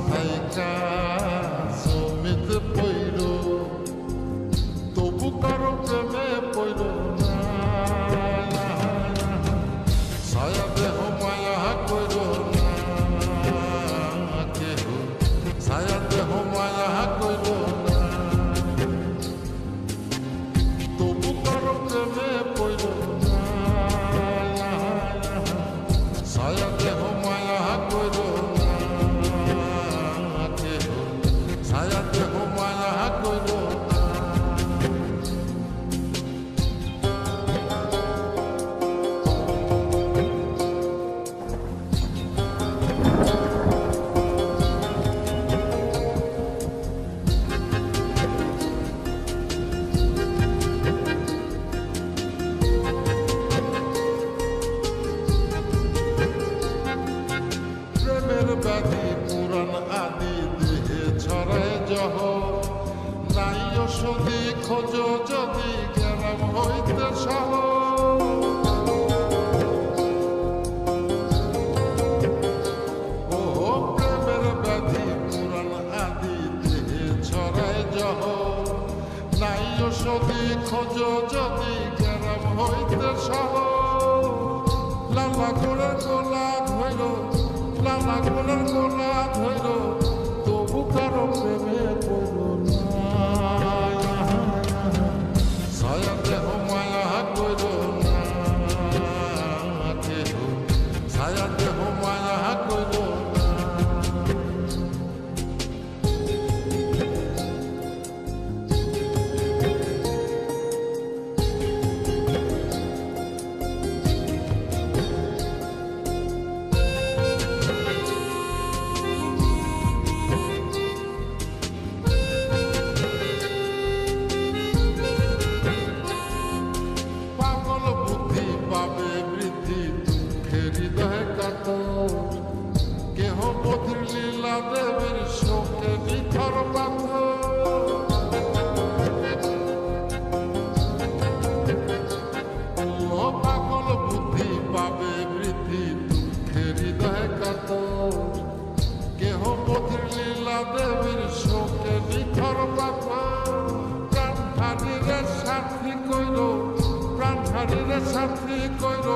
থাইকা সমিত পইর তবু কারো প্রেমে পইর না ছায়া দেহ মায়া কইর না কেহ ছায়া দেহ মায়া কইর না তবু কারো প্রেমে পইর না ছায়া দেহ মায়া কইর না কেহ ছায়া দেহ মায়া কইর না ব্যাধি পুরাণ আদি দেহে ছড়ায় জহ নাই ওষুধি খোঁজ যদি গেরাম হইতে সহ ও প্রেমের ব্যাধি পুরাণ আদি দেহে ছড়ায় জহ নাই ওষুধি খোঁজ যদি গেরাম হইতে সহ লালা করে গোলা ধইল লালা গোলার গোলা ধইল তবু কারো প্রেমে পড়ল না ছায়া দেহ মায়া কইর না কেহ ছায়া দেহ মায়া কইর না পাবে বৃদ্ধি দুঃখের হৃদয় কাতর কেহ বধির লীলা দেবীর শোকে নিথর পাথর ও পাগল বুদ্ধি পাবে বৃদ্ধি দুঃখের হৃদয় কাতর কেহ বধির লীলা দেবীর শোকে নিথর পাথর প্রাণ হারিরে সাথী কইল প্রাণ হারিরে সাথী কইর